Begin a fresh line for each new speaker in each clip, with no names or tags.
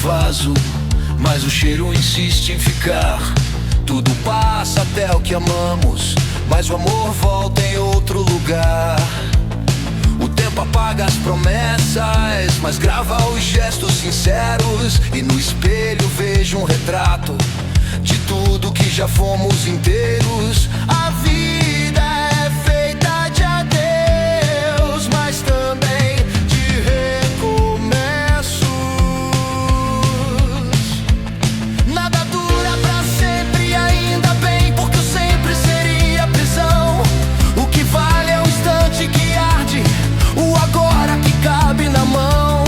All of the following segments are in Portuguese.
vaso, mas o cheiro insiste em ficar. Tudo passa até o que amamos, mas o amor volta em outro lugar. O tempo apaga as promessas, mas grava os gestos sinceros. E no espelho vejo um retrato de tudo que já fomos inteiros. A vida é feita de adeus, mas também de recomeços. Nada dura pra sempre, ainda bem, porque o sempre seria prisão. O que vale é o instante que arde, o agora que cabe na mão.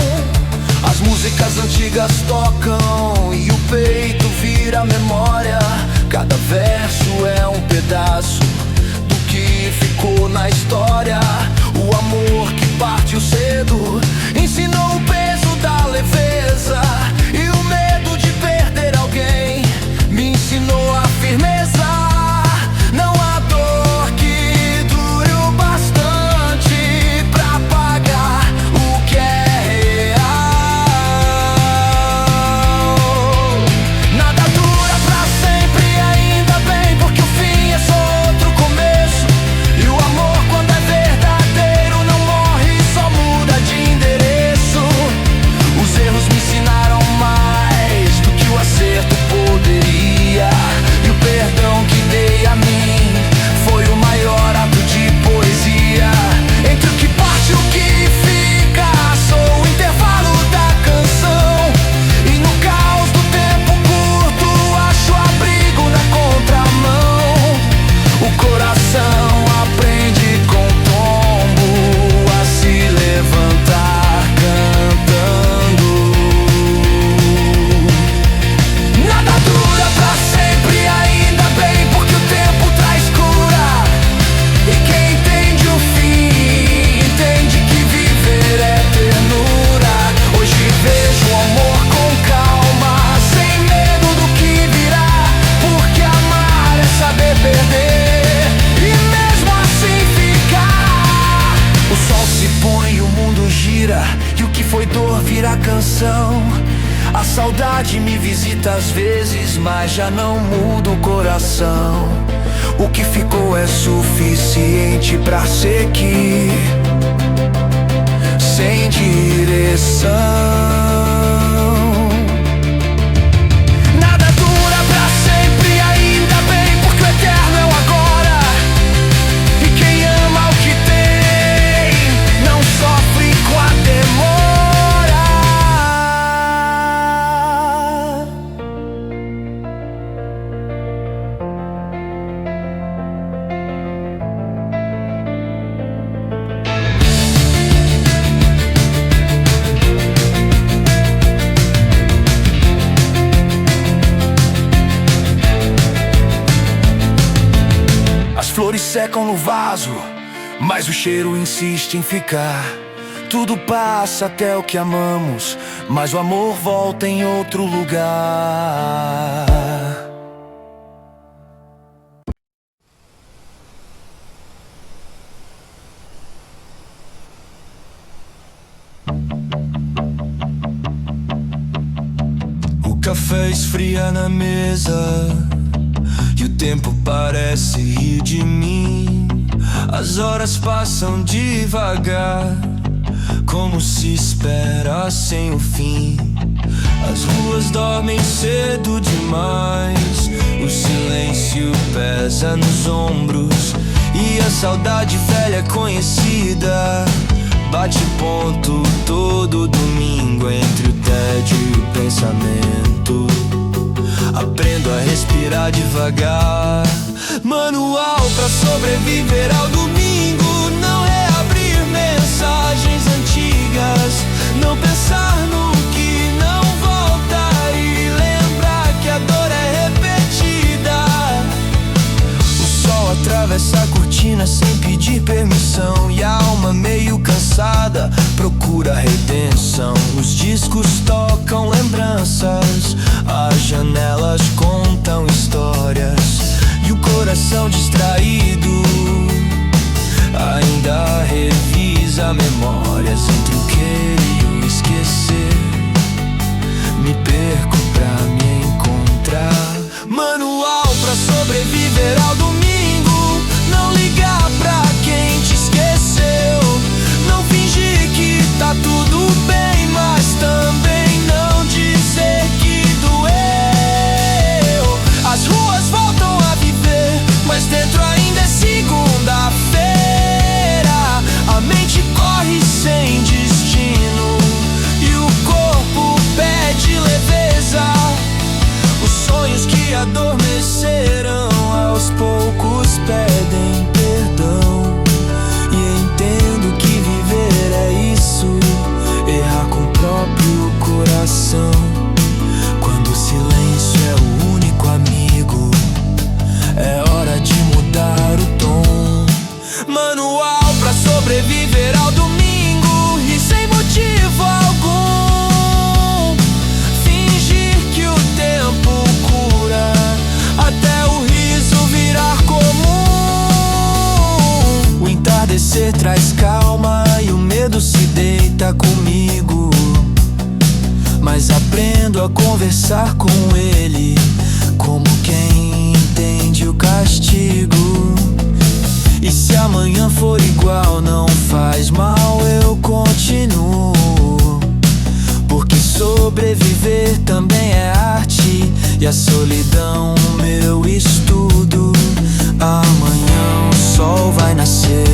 As músicas antigas tocam e o peito vira memória. Cada verso é um pedaço do que ficou na história. O amor que partiu cedo ensinou o peso da leveza, e o medo de perder alguém me ensinou a firmeza. Não há dor que dure o bastante pra pagar o que é real. Nada dura pra sempre, ainda bem, porque o fim é só outro começo. E o amor, quando é verdadeiro, não morre, só muda de endereço. Os erros me ensinaram mais do que o acerto poderia, e o perdão que dei a mim foi o maior ato de poesia. Entre o que parte e o que fica, sou o intervalo da canção. E no caos do tempo curto, acho abrigo na contramão. O coração aprende com o tombo a se levantar cantando. Nada dura pra sempre, ainda bem, porque o tempo traz cura. E quem entende o fim, entende que viver é ternura. Hoje vejo o amor com calma, sem medo do que virá, porque amar é saber perder, e mesmo assim ficar. O sol se põe e o mundo gira, e o que foi dor vira canção. A saudade me visita às vezes, mas já não muda o coração. O que ficou é suficiente pra seguir, sem direção. Nada dura pra sempre, ainda bem, porque o eterno é o agora. E quem ama o que tem não sofre com a demora. As flores secam no vaso, mas o cheiro insiste em ficar. Tudo passa até o que amamos, mas o amor volta em outro lugar. O café esfria na mesa e o tempo parece rir de mim. As horas passam devagar, como se esperassem o fim. As ruas dormem cedo demais, o silêncio pesa nos ombros, e a saudade velha conhecida bate ponto todo domingo entre o tédio e o pensamento. Aprendo a respirar devagar, manual pra sobreviver ao domingo. Não é abrir mensagens antigas, não pensar no que não volta, e lembrar que a dor é repetida. O sol atravessa a cortina sem pedir permissão, e a alma meio cansada procura redenção. Os discos tocam lembranças, as janelas contam histórias, e o coração distraído ainda revisa memórias. Entre o querer e o esquecer, me perdi. sobreviver ao domingo, não ligar pra quem te esqueceu, não fingir que tá tudo bem, mas também não dizer que doeu. As ruas voltam a viver, mas dentro ainda é segunda-feira. A mente corre sem destino e o corpo pede leveza. Os sonhos que adormeceram aos poucos pedem perdão. E entendo que viver é isso, errar com o próprio coração. Quando o silêncio é o único amigo, é hora de mudar o tom. Manual pra sobreviver ao domingo e sem motivo algum. Fingir que o tempo cura até o riso virar comum. O entardecer traz calma e o medo se deita comigo, mas aprendo a conversar com ele como quem entende o castigo. E se amanhã for igual, não faz mal, eu continuo. Porque sobreviver também é arte, e a solidão meu estudo. Amanhã o sol vai nascer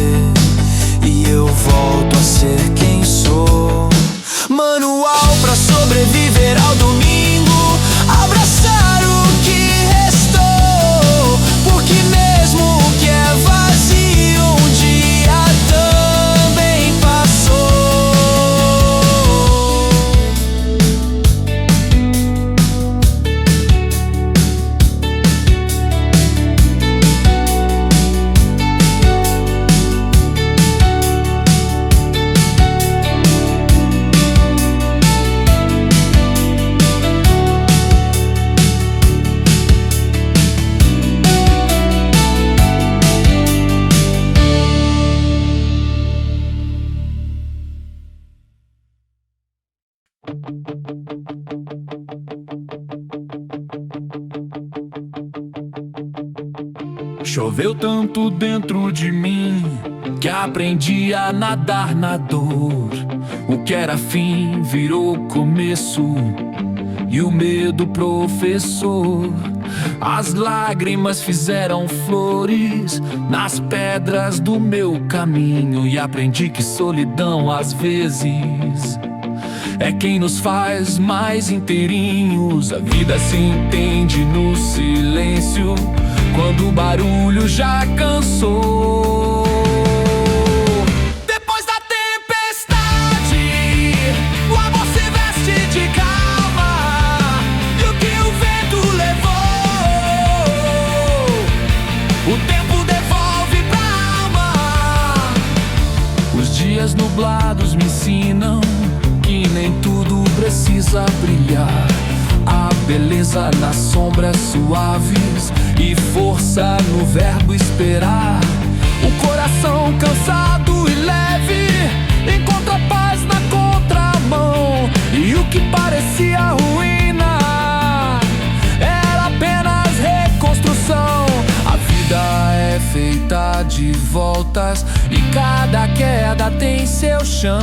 e eu volto a ser quem sou. Manual pra sobreviver ao domingo, abraçar o que restou. Porque mesmo o que é vazio um dia também passou.
Choveu tanto dentro de mim que aprendi a nadar na dor. O que era fim virou começo e o medo professor. As lágrimas fizeram flores nas pedras do meu caminho e aprendi que solidão às vezes é quem nos faz mais inteirinhos. A vida se entende no silêncio, quando o barulho já cansou.
Depois da tempestade, o amor se veste de calma. E o que o vento levou, o tempo devolve pra alma.
Os dias nublados me ensinam que nem tudo precisa brilhar. Há beleza nas sombras suaves e força no verbo esperar. O coração cansado e leve encontra paz na contramão, e o que parecia ruína era apenas reconstrução. A vida é feita de voltas e cada queda tem seu chão.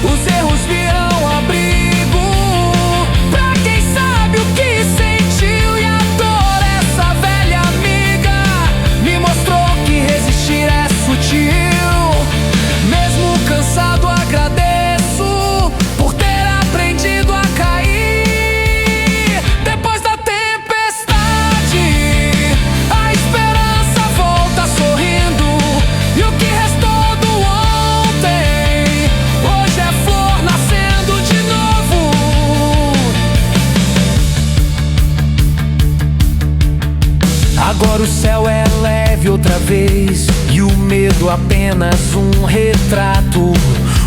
Os erros
Agora o céu é leve outra vez e o medo apenas um retrato.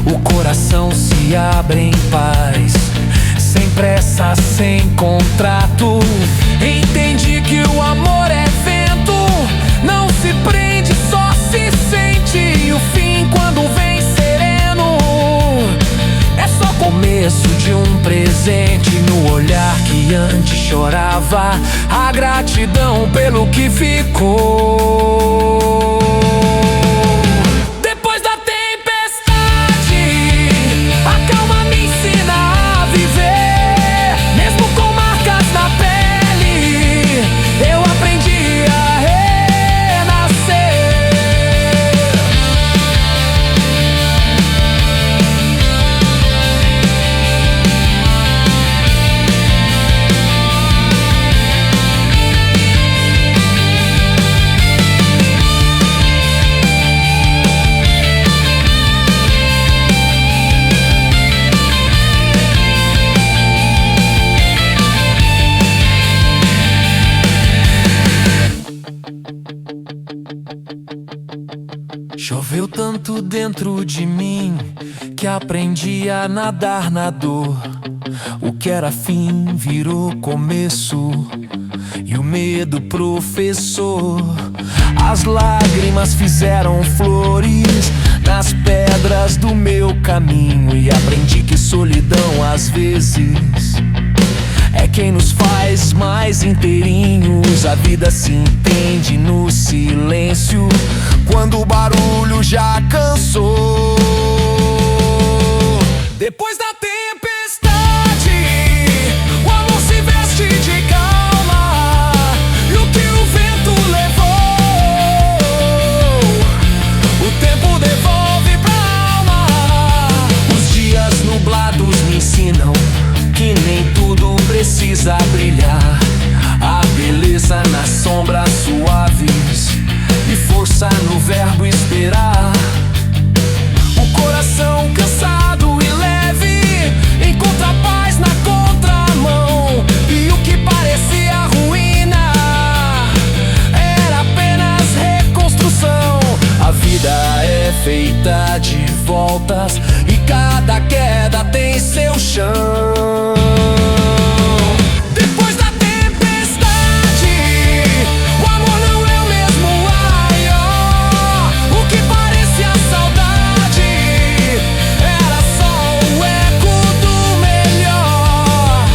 O coração se abre em paz, sem pressa, sem contrato. Entendi que o amor é vento, não se prende, só se sente. E o fim, quando vem sereno, é só começo de um presente. No olhar que antes chorava, a gratidão pelo que ficou. Depois da tempestade, a calma me ensina a viver. Mesmo com marcas na pele, eu aprendi a renascer. Choveu tanto dentro de mim que aprendi a nadar na dor. O que era fim virou começo e o medo professor. As lágrimas fizeram flores nas pedras do meu caminho e aprendi que solidão às vezes é quem nos faz mais inteirinhos. A vida se entende no silêncio, quando o barulho já cansou. Depois da tempestade, o amor se veste de calma, e o que o vento levou, o tempo devolve pra alma. Os dias nublados me ensinam que nem tudo precisa brilhar. A beleza nas sombras suaves e força no verbo esperar. O coração cansado e leve encontra paz na contramão, e o que parecia ruína era apenas reconstrução. A vida é feita de voltas e cada queda tem seu chão. Depois da tempestade, o amor não é o mesmo. Ai, ó, o que parecia saudade era só o eco do melhor.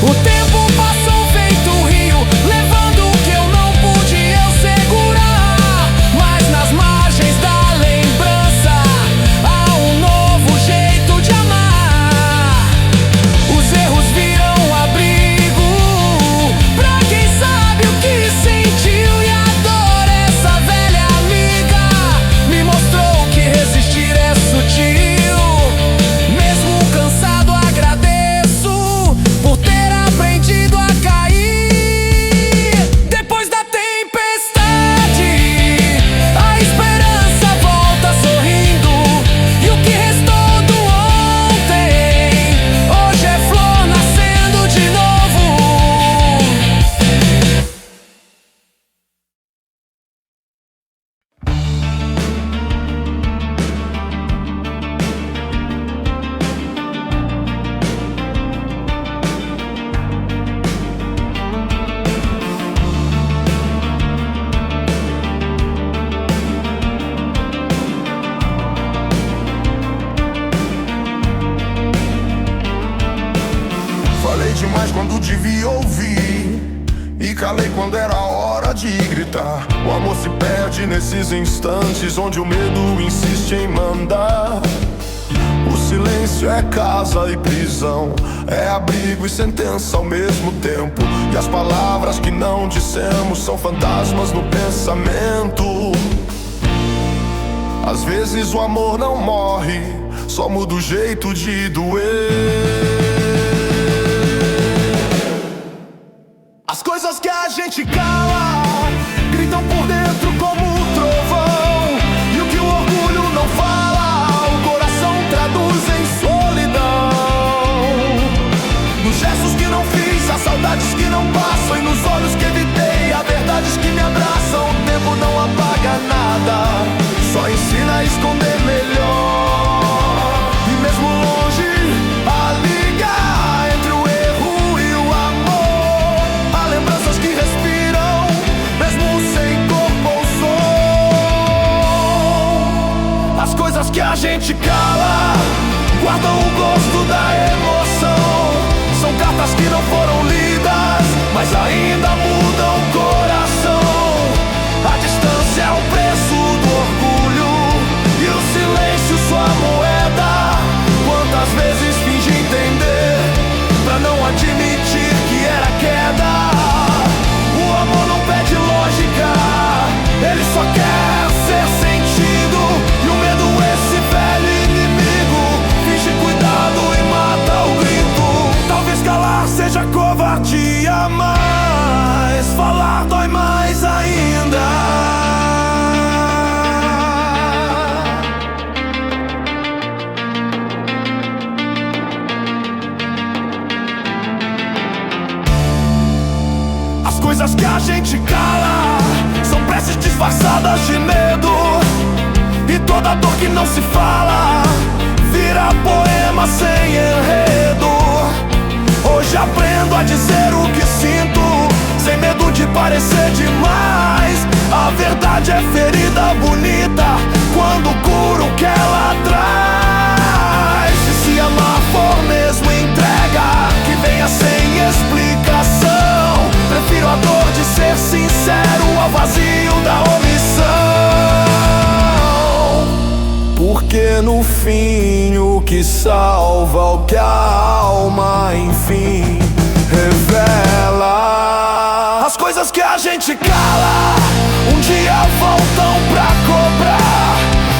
O tempo passou feito rio, levando o que eu não pude eu segurar. Mas nas margens da lembrança há um novo jeito de amar. Os erros viram abrigo pra quem sabe o que sentiu, e a dor, essa velha amiga, me mostrou que resistir é sutil. Mesmo cansado, agradeço por ter aprendido a cair. Depois da tempestade, a esperança volta sorrindo, e o que restou do ontem hoje é flor nascendo de novo.
Falei demais quando devia ouvir, e calei quando era hora de gritar. O amor se perde nesses instantes onde o medo insiste em mandar. O silêncio é casa e prisão, é abrigo e sentença ao mesmo tempo. E as palavras que não dissemos são fantasmas no pensamento. Às vezes o amor não morre, só muda o jeito de doer. As coisas que a gente cala gritam por dentro como um trovão, e o que o orgulho não fala, o coração traduz em solidão. Nos gestos que não fiz, as saudades que não passam, e nos olhos que evitei, há verdades que me abraçam. não apaga nada, só ensina a esconder melhor. E mesmo longe, a liga entre o erro e o amor. Há lembranças que respiram, mesmo sem corpo ou som. As coisas que a gente cala guardam o gosto da emoção. São cartas que não foram lidas, mas ainda mudam o coração. A distância é o preço do orgulho e o silêncio sua moeda. Quantas vezes fingi entender pra não admitir que era queda. O amor não pede lógica, ele só quer ser sentido. E o medo, esse velho inimigo, finge cuidado e mata o grito. Talvez calar seja covardia, mas falar dói mais ainda. As coisas que a gente cala são preces disfarçadas de medo. E toda dor que não se fala vira poema sem enredo. Hoje aprendo a dizer o que sinto, sem medo de parecer demais. A verdade é ferida bonita quando cura o que ela traz. E se amar for mesmo entrega, que venha sem explicação. Prefiro a dor de ser sincero ao vazio da omissão. Porque no fim o que salva, o que a alma enfim revela. As coisas que a gente cala um dia voltam pra cobrar.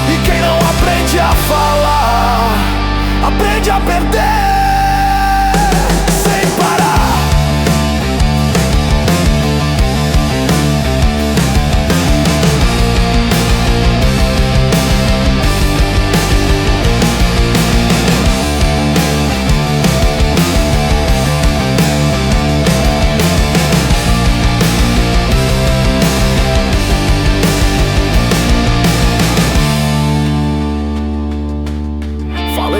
E quem não aprende a falar, aprende a perder sem parar.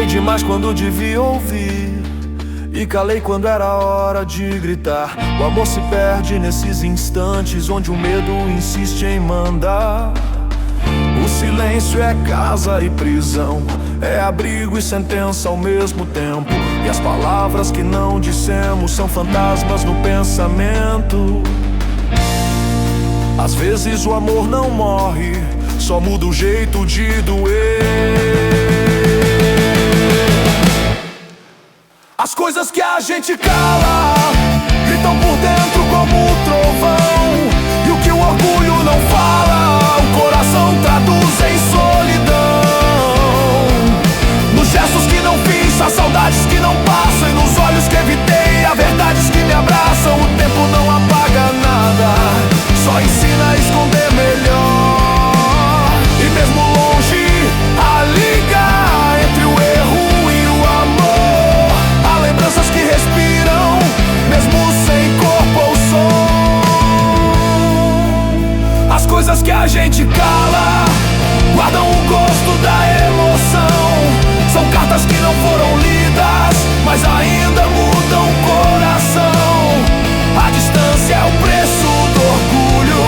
Demais quando devia ouvir, e calei quando era hora de gritar. O amor se perde nesses instantes onde o medo insiste em mandar. O silêncio é casa e prisão, é abrigo e sentença ao mesmo tempo. E as palavras que não dissemos são fantasmas no pensamento. Às vezes o amor não morre, só muda o jeito de doer. As coisas que a gente cala gritam por dentro como um trovão. E o que o orgulho não fala, o coração traduz em solidão. Nos gestos que não fiz, as saudades que não passam, e nos olhos que evitei, há verdades que me abraçam. O tempo não apaga nada, só ensina a esconder melhor. E mesmo longe, a liga entre o erro e o amor. Há lembranças que respiram, mesmo sem corpo ou som. As coisas que a gente cala guardam o gosto da emoção. São cartas que não foram lidas, mas ainda mudam o coração. A distância é o preço do orgulho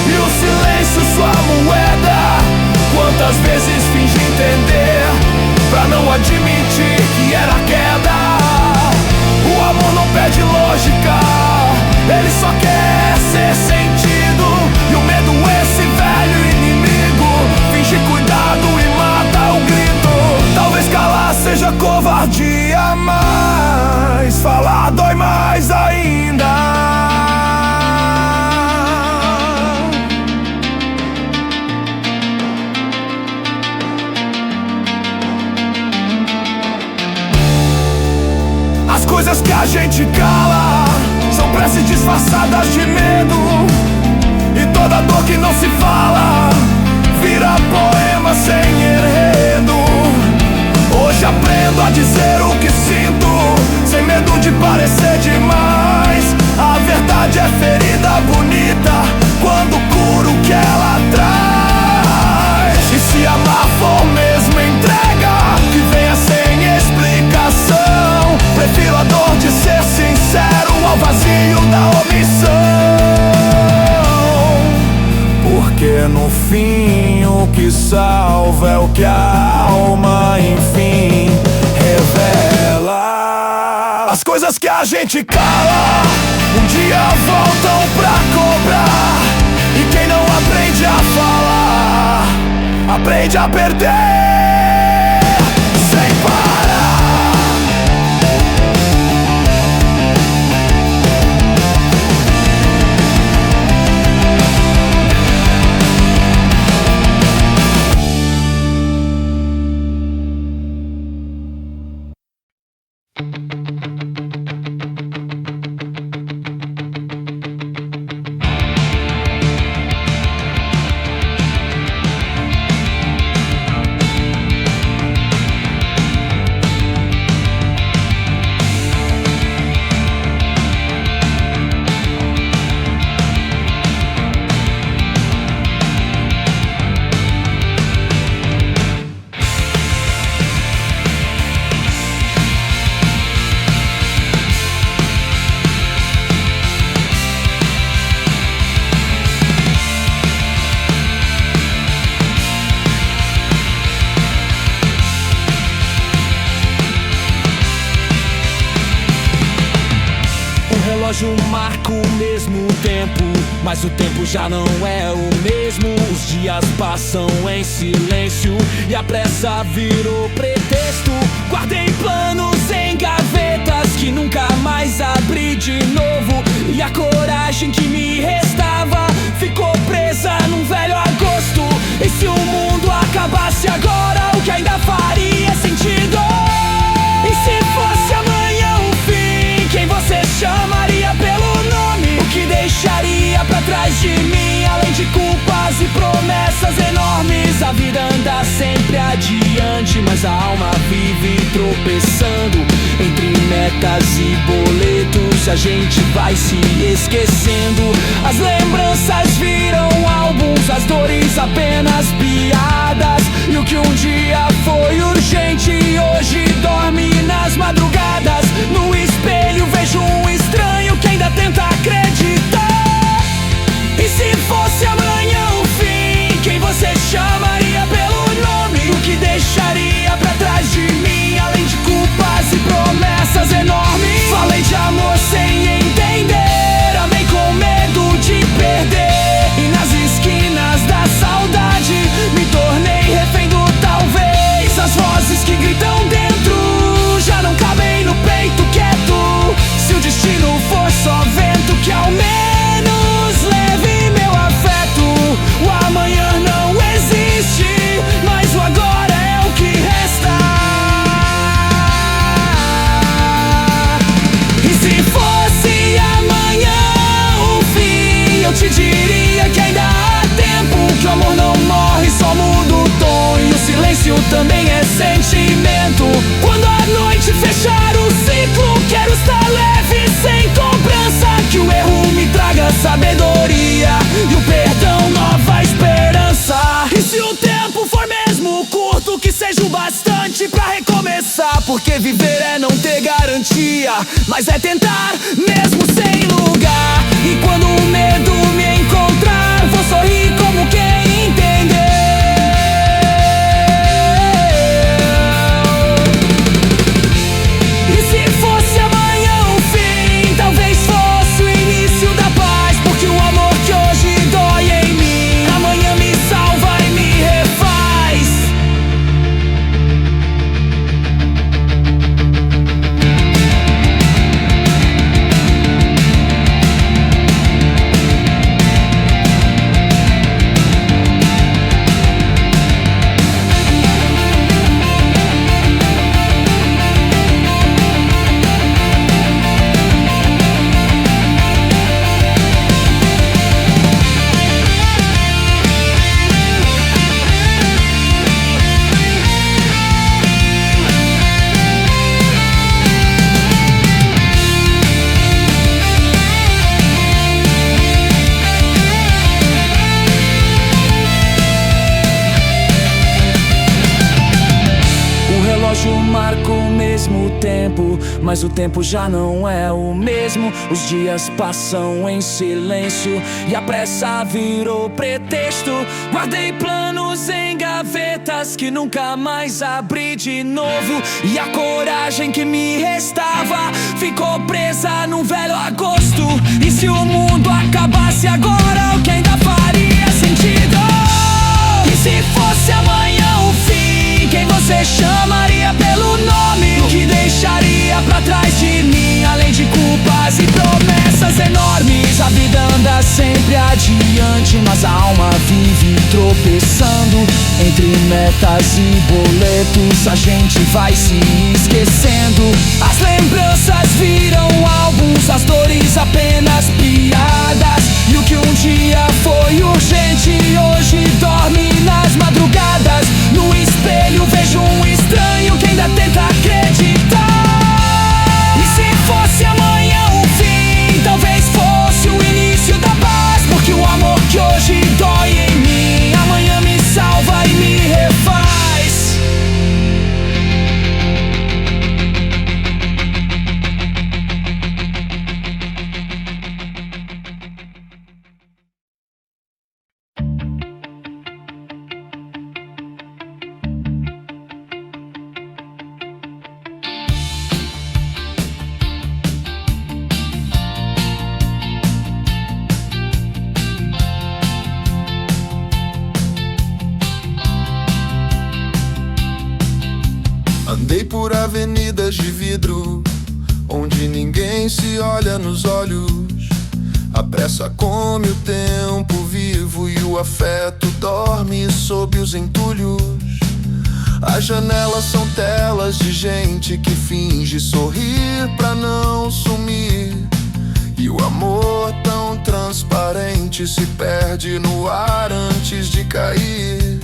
e o silêncio sua moeda. Quantas vezes fingi entender pra não admitir que era queda. O amor não pede lógica, ele só quer ser sentido. E o medo, esse velho inimigo, finge cuidado e mata o grito. Talvez calar seja covardia, mas falar dói mais ainda. As coisas que a gente cala são preces disfarçadas de medo. E toda dor que não se fala vira poema sem enredo. Hoje aprendo a dizer o que sinto, sem medo de parecer demais. A verdade é ferida bonita quando curo o que ela no fim o que salva é o que a alma enfim revela. As coisas que a gente cala um dia voltam pra cobrar, e quem não aprende a falar aprende a perder sem parar.
Marca o mesmo tempo, mas o tempo já não é o mesmo. Os dias passam em silêncio e a pressa virou pretexto. Guardei planos em gavetas que nunca mais abri de novo, e a coragem que me restava ficou presa num velho agosto. E se o mundo acabasse agora, o que ainda faria sentido? E se fosse amanhã o fim, quem você chamaria pelo nome? O que deixaria pra trás de mim, além de culpas e promessas enormes? A vida anda sempre adiante, mas a alma vive tropeçando entre metas e boletos. A gente vai se esquecendo, as lembranças viram álbuns, as dores apenas piadas. E o que um dia foi urgente hoje dorme nas madrugadas. No espelho vejo um estranho que ainda tenta acreditar. E se fosse amanhã o fim, quem você chamaria pelo nome? O que deixaria pra trás de mim, além de culpas e promessas enormes? Falei de amor sem entender, amei com medo de perder, e nas esquinas da saudade me tornei refém do talvez. As vozes que gritam dentro já não cabem no peito quieto. Se o destino for só vento, que ao menos leve meu afeto. O amanhã não existe, mas o agora é o que resta. E se fosse amanhã o fim, eu te diria que ainda há tempo, que o amor não morre, só muda o tom, e o silêncio também é sentimento. Quando a noite fechar o ciclo, quero estar leve, sem cobrança, que o erro me traga sabedoria e o perdão nova esperança. E se o tempo for mesmo curto, que seja o bastante pra recomeçar, porque viver é não ter garantia, mas é tentar mesmo sem lugar. E quando o medo me encontrar, vou sorrir como quem entendeu. E se fosse amanhã o fim, talvez fosse o início da paz, porque o amor que hoje dói em mim, amanhã me salva e me refaz. relógio marca o mesmo tempo, mas o tempo já não é o mesmo. Os dias passam em silêncio e a pressa virou pretexto. Guardei planos em gavetas que nunca mais abri de novo, e a coragem que me restava ficou presa num velho agosto. E se o mundo acabasse agora, o que ainda faria sentido? E se fosse amanhã o fim, quem você chamaria pelo nome? O que deixaria pra trás de mim, além de culpas e promessas enormes? A vida anda sempre adiante, mas a alma vive tropeçando. Entre metas e boletos a gente vai se esquecendo. As lembranças viram álbuns, as dores apenas piadas. E o que um dia foi urgente hoje dorme nas madrugadas. No espelho vejo um estranho que ainda tenta acreditar. E se fosse amanhã o fim, talvez fosse o início da paz, porque o amor que hoje dói em mim amanhã me salva e me refaz.
Andei por avenidas de vidro, onde ninguém se olha nos olhos. A pressa come o tempo vivo e o afeto dorme sob os entulhos. As janelas são telas de gente que finge sorrir pra não sumir. E o amor tão transparente se perde no ar antes de cair.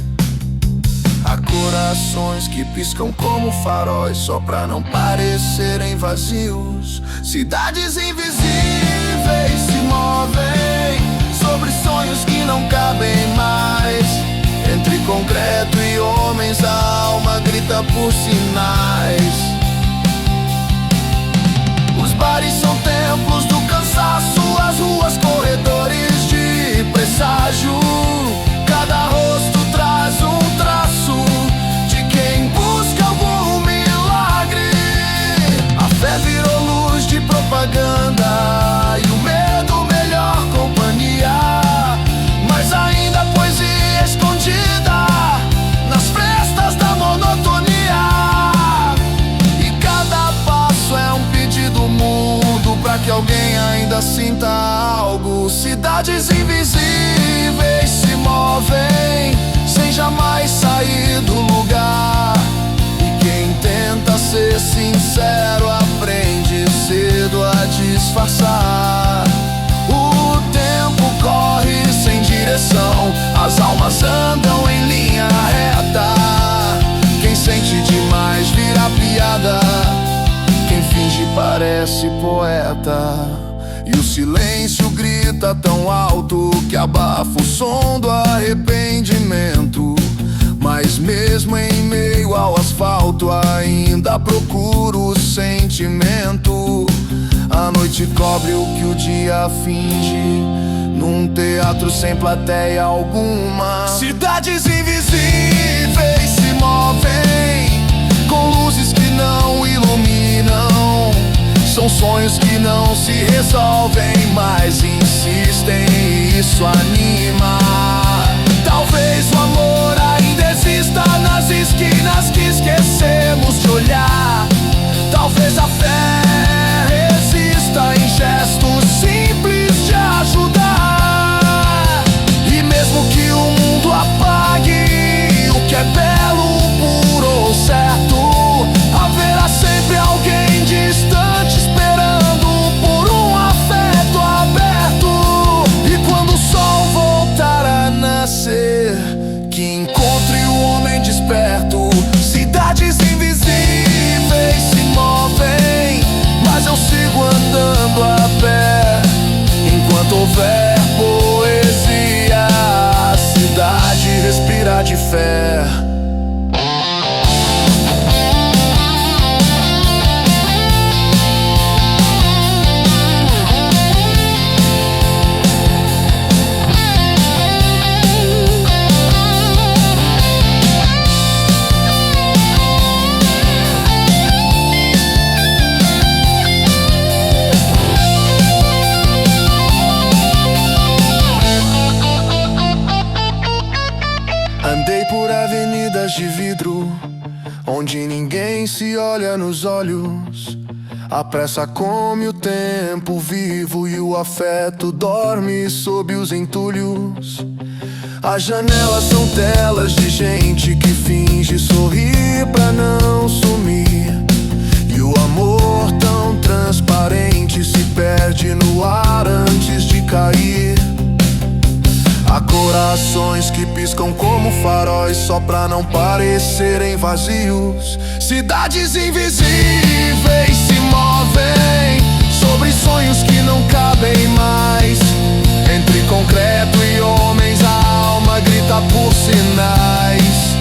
Há corações que piscam como faróis só pra não parecerem vazios. Cidades invisíveis se movem sobre sonhos que não cabem mais. Entre concreto e homens a alma grita por sinais. Os bares são templos do cansaço, as ruas corredores de presságio. Cada rosto traz um traço de quem busca algum milagre. A fé virou luz de propaganda e o medo melhor companhia, mas ainda poesia escondida nas frestas da monotonia. E cada passo é um pedido mudo pra que alguém ainda sinta algo. Cidades invisíveis se movem sem jamais sair do lugar. E quem tenta ser sincero aprende cedo a disfarçar. O tempo corre sem direção, as almas andam em linha reta. Quem sente demais vira piada, quem finge parece poeta. E o silêncio grita tão alto que abafa o som do arrependimento. Mas mesmo em meio ao asfalto ainda procuro o sentimento. A noite cobre o que o dia finge, num teatro sem plateia alguma. Cidades invisíveis se movem com luzes que não iluminam. São sonhos que não se resolvem, mas insistem e isso anima. Talvez o amor ainda exista nas esquinas que esquecemos de olhar. Talvez a fé resista em gestos simples de ajudar. E mesmo que o mundo apague o que é belo, puro ou certo, haverá sempre alguém distante esperando por um afeto aberto. E quando o sol voltar a nascer, que encontre o homem desperto. Cidades invisíveis se movem, mas eu sigo andando a pé. Enquanto houver poesia, a cidade respira de fé. Andei por avenidas de vidro, onde ninguém se olha nos olhos. A pressa come o tempo vivo e o afeto dorme sob os entulhos. As janelas são telas de gente que finge sorrir pra não sumir. E o amor tão transparente se perde no ar antes de cair. Há corações que piscam como faróis só pra não parecerem vazios. Cidades invisíveis se movem sobre sonhos que não cabem mais. Entre concreto e homens a alma grita por sinais.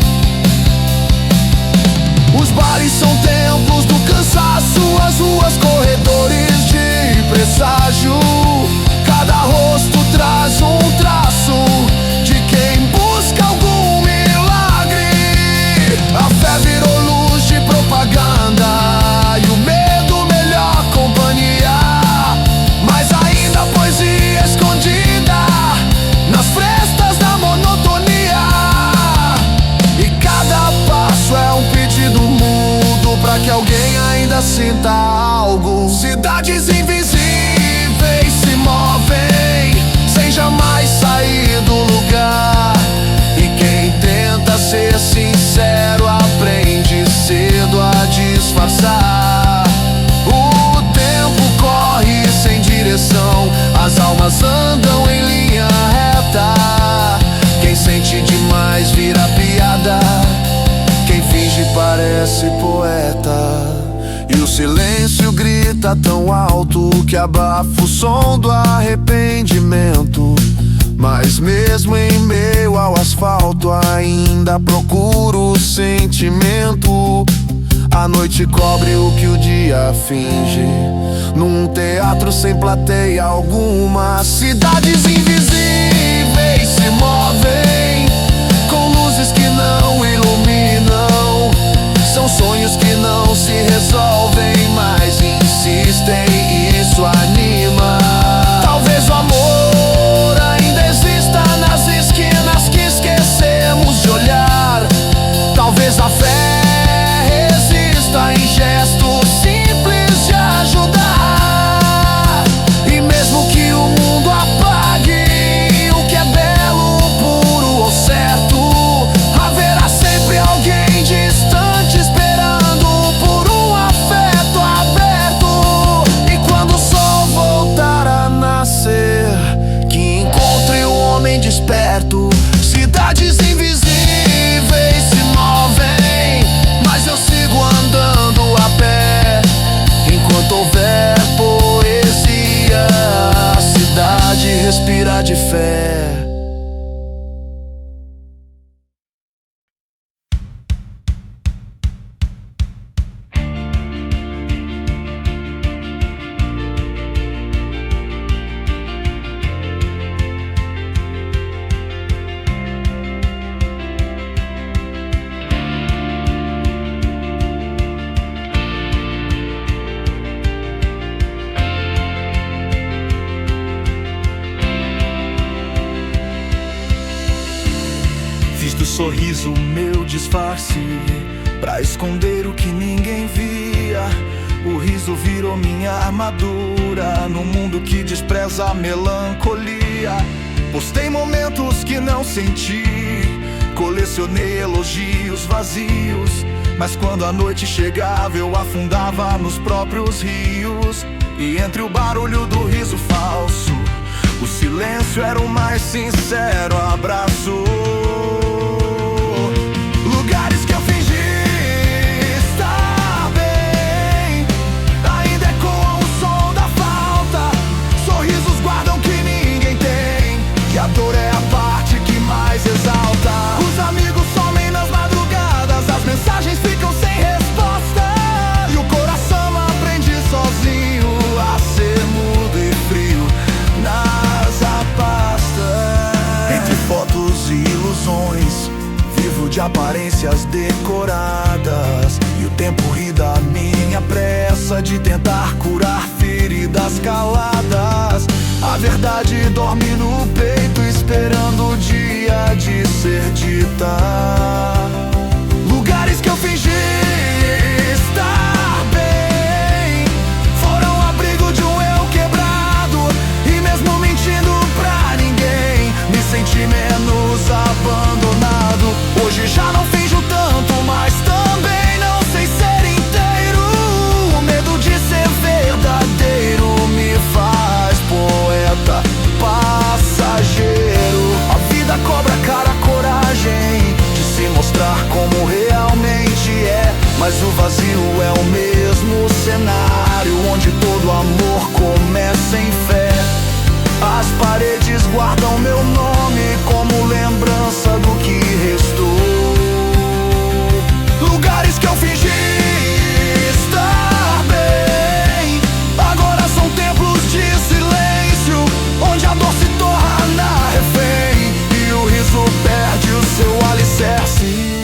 Os bares são templos do cansaço, as ruas corredores de presságio. Cada rosto traz um traço de quem busca algum milagre. A fé virou luz de propaganda e o medo melhor companhia. Mas ainda a poesia escondida nas frestas da monotonia. E cada passo é um pedido mudo pra que alguém ainda sinta algo. Cidades invisíveis se movem sem jamais sair do lugar. E quem tenta ser sincero aprende cedo a disfarçar. O tempo corre sem direção, as almas andam em linha reta. Quem sente demais vira piada, quem finge parece poeta. E o silêncio grita tão alto que abafa o som do arrependimento. Mas mesmo em meio ao asfalto ainda procuro o sentimento. A noite cobre o que o dia finge, num teatro sem plateia alguma. Cidades invisíveis se movem com luzes que não iluminam. São sonhos que não se resolvem, mas insistem e isso anima. Talvez o amor ainda exista nas esquinas que esquecemos de olhar. Talvez a fé resista em gestos simples de ajudar. E mesmo que o mundo apague o que é belo, puro ou certo, haverá sempre alguém distante esperando por um afeto aberto. E quando o sol voltar a nascer, que encontre o homem desperto. Cidades invisíveis se movem, mas eu sigo andando a pé. Enquanto houver poesia, a cidade respira de fé.
Fiz do sorriso o meu disfarce pra esconder o que ninguém via. O riso virou minha armadura no mundo que despreza a melancolia. Postei momentos que não senti, colecionei elogios vazios. Mas quando a noite chegava eu afundava nos próprios rios. E entre o barulho do riso falso, o silêncio era o mais sincero abraço. Lugares que eu fingi estar bem ainda ecoam o som da falta. Sorrisos guardam que ninguém tem, que a dor é a parte que mais exalta. Os amigos somem nas madrugadas, as mensagens ficam sem resposta. E o coração aprende sozinho a ser mudo e frio nas pastas. Entre fotos e ilusões, vivo de aparências decoradas. E o tempo ri da minha pressa de tentar curar feridas caladas. A verdade dorme no peito esperando o dia havia de ser dita. Lugares que eu fingi estar bem foram abrigo de um eu quebrado, e mesmo mentindo pra ninguém, me senti menos abandonado. Hoje já não finjo tanto, mas também não sei ser inteiro. O medo de ser verdadeiro me faz poeta passageiro. A vida cobra cara, coragem de se mostrar como realmente é, mas o vazio é o mesmo cenário onde todo amor começa em fé. As paredes guardam meu nome como lembrança do que restou. Lugares que eu fingi estar bem agora são templos de silêncio, onde a dor se torna refém e o riso perde o seu alicerce.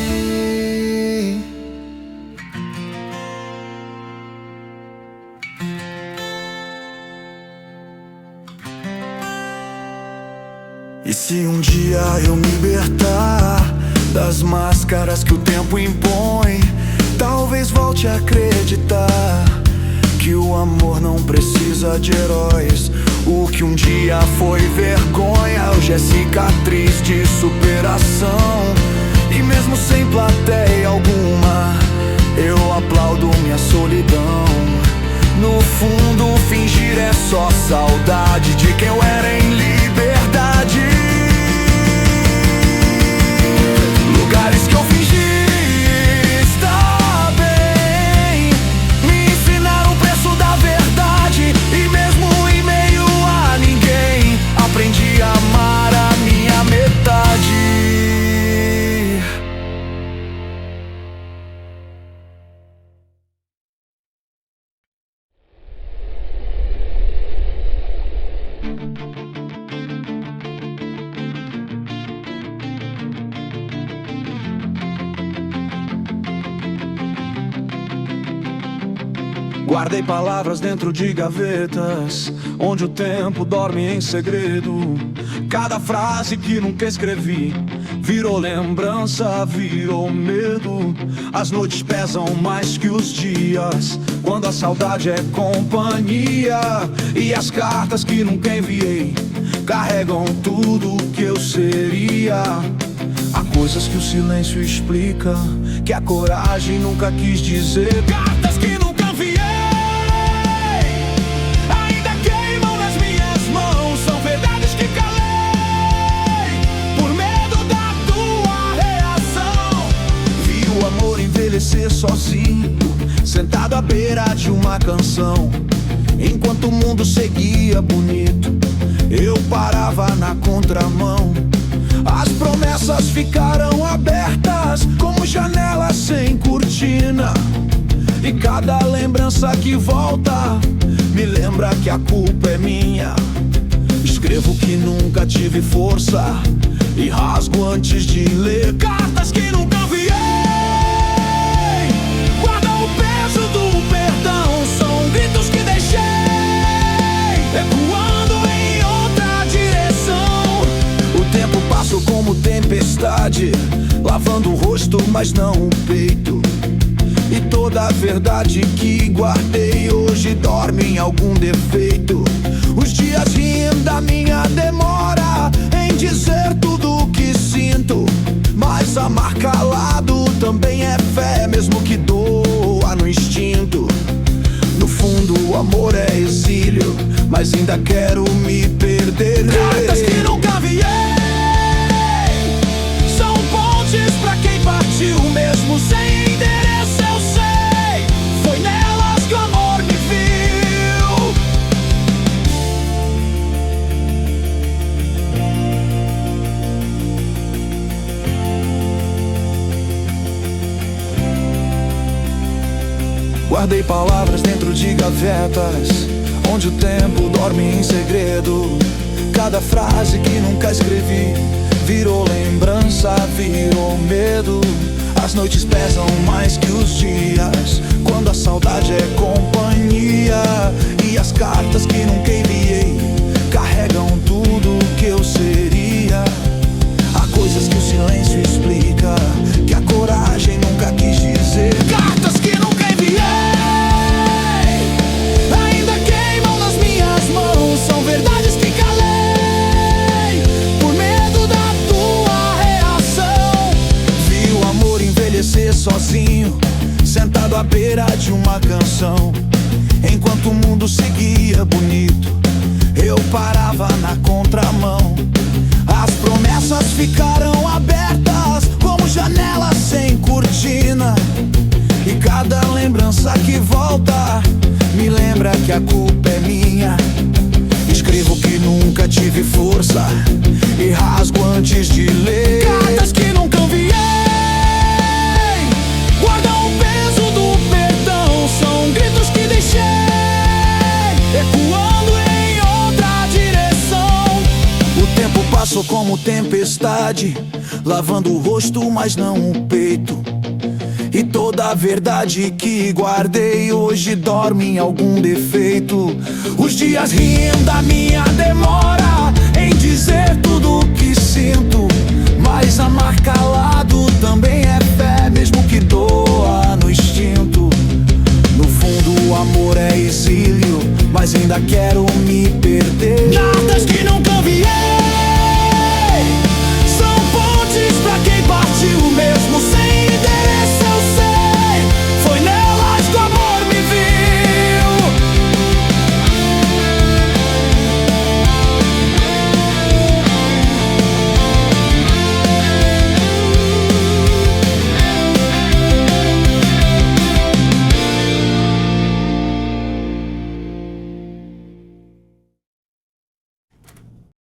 E se um dia eu me libertar das máscaras que o tempo impõe, talvez volte a acreditar que o amor não precisa de heróis. O que um dia foi vergonha hoje é cicatriz de superação. E mesmo sem plateia alguma, eu aplaudo minha solidão. No fundo, fingir é só saudade de quem eu era em liberdade. Lugares que eu fingi estar bem me ensinaram o preço da verdade, e mesmo em meio a ninguém, aprendi a amar a minha metade.
Guardei palavras dentro de gavetas, onde o tempo dorme em segredo. Cada frase que nunca escrevi virou lembrança, virou medo. As noites pesam mais que os dias, quando a saudade é companhia. E as cartas que nunca enviei carregam tudo que eu seria. Há coisas que o silêncio explica, que a coragem nunca quis dizer. Cartas que nunca enviei ainda queimam nas minhas mãos, são verdades que calei por medo da tua reação. Vi o amor envelhecer sozinho, sentado à beira de uma canção. Enquanto o mundo seguia bonito, eu parava na contramão. As promessas ficaram abertas como janelas sem cortina, e cada lembrança que volta me lembra que a culpa é minha. Escrevo que nunca tive força e rasgo antes de ler. Cartas que nunca enviei guardam o peso do perdão, são gritos que deixei ecoando em outra direção. O tempo passou como tempestade, lavando o rosto, mas não o peito. E toda a verdade que guardei hoje dorme em algum defeito. Os dias riem da minha demora em dizer tudo o que sinto, mas amar calado também é fé, mesmo que doa no instinto. No fundo o amor é exílio, mas ainda quero me perder. Cartas que nunca enviei são pontes pra quem partiu, mesmo sem endereço. Eu sei, foi nelas que o amor me viu. Guardei palavras dentro de gavetas, onde o tempo dorme em segredo. Cada frase que nunca escrevi virou lembrança, virou medo. As noites pesam mais que os dias, quando a saudade é companhia. E as cartas que nunca enviei carregam tudo que eu seria. Há
à beira de uma canção. Enquanto o mundo seguia bonito, eu parava na contramão. As promessas ficaram abertas como janelas sem cortina, e cada lembrança que volta me lembra que a culpa é minha. Escrevo que nunca tive força e rasgo antes de ler.
Cartas que nunca enviei guardam o peso do perdão. São gritos que deixei ecoando em outra direção.
O tempo passou como tempestade, lavando o rosto, mas não o peito. E toda a verdade que guardei hoje dorme em algum defeito. Os dias riem da minha demora em dizer tudo o que